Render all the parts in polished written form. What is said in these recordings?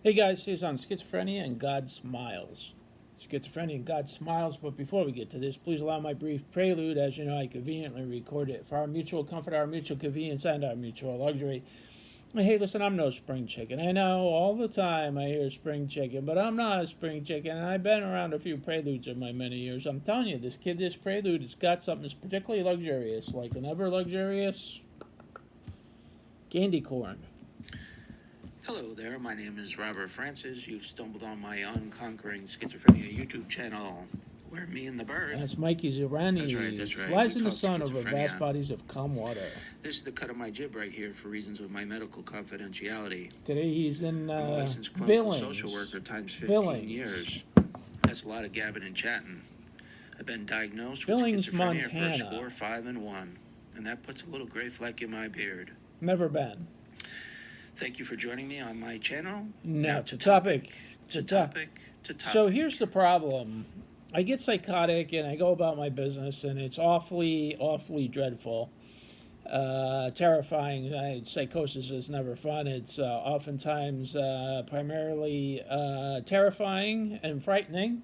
Hey guys, here's on Schizophrenia and God Smiles. Schizophrenia and God Smiles, but before we get to this, please allow my brief prelude. As you know, I conveniently record it for our mutual comfort, our mutual convenience, and our mutual luxury. Hey, listen, I'm no spring chicken. I know all the time I hear spring chicken, but I'm not a spring chicken, and I've been around a few preludes in my many years. I'm telling you, this prelude has got something that's particularly luxurious, like an ever luxurious candy corn. Hello there, my name is Robert Francis. You've stumbled on my Unconquering Schizophrenia YouTube channel, where me and the bird... That's Mikey Zirani. That's right. Flies in the sun over vast bodies of calm water. This is the cut of my jib right here for reasons of my medical confidentiality. Today he's in I'm a licensed clinical Billings. social worker times 15 years. That's a lot of gabbing and chatting. I've been diagnosed with Billings, schizophrenia Montana. for a score 5 and 1, and that puts a little gray fleck in my beard. Never been. Thank you for joining me on my channel. Now to topic. So here's the problem. I get psychotic and I go about my business, and it's awfully, awfully dreadful. Terrifying. Psychosis is never fun. It's oftentimes primarily terrifying and frightening.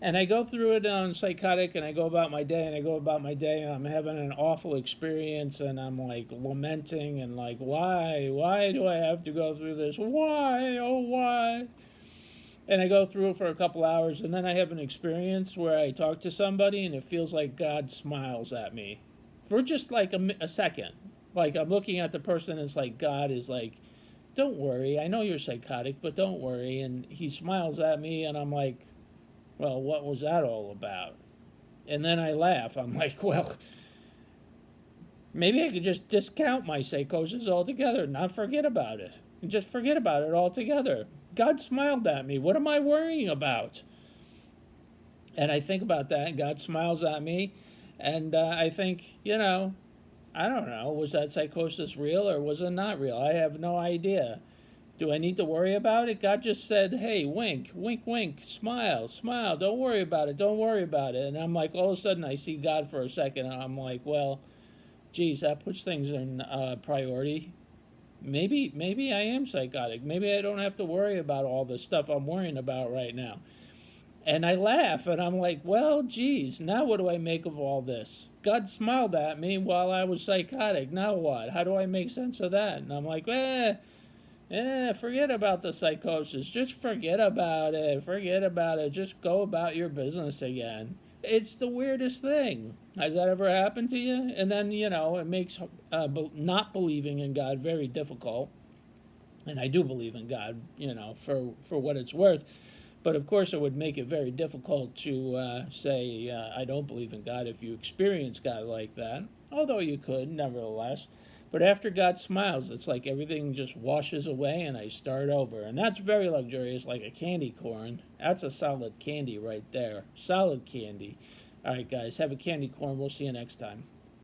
And I go through it on psychotic, and I go about my day, and I'm having an awful experience, and I'm like lamenting and like, why do I have to go through this? Why? Oh, why? And I go through it for a couple hours, and then I have an experience where I talk to somebody, and it feels like God smiles at me for just like a second. Like I'm looking at the person, and it's like God is like, don't worry, I know you're psychotic, but don't worry. And he smiles at me, and I'm like, well, what was that all about? And then I laugh. I'm like, well, maybe I could just discount my psychosis altogether, not forget about it. And just forget about it altogether. God smiled at me. What am I worrying about? And I think about that, and God smiles at me. And I think, I don't know, was that psychosis real or was it not real? I have no idea. Do I need to worry about it? God just said, hey, wink, wink, wink, smile, smile, don't worry about it, don't worry about it. And I'm like, all of a sudden I see God for a second, and I'm like, well, geez, that puts things in priority. Maybe I am psychotic. Maybe I don't have to worry about all the stuff I'm worrying about right now. And I laugh, and I'm like, well, geez, now what do I make of all this? God smiled at me while I was psychotic. Now what? How do I make sense of that? And I'm like, forget about the psychosis. Just forget about it. Forget about it. Just go about your business again. It's the weirdest thing. Has that ever happened to you? And then, it makes not believing in God very difficult. And I do believe in God, for what it's worth. But, of course, it would make it very difficult to say, I don't believe in God if you experience God like that. Although you could, nevertheless. But after God smiles, it's like everything just washes away and I start over. And that's very luxurious, like a candy corn. That's a solid candy right there. Solid candy. All right, guys, have a candy corn. We'll see you next time.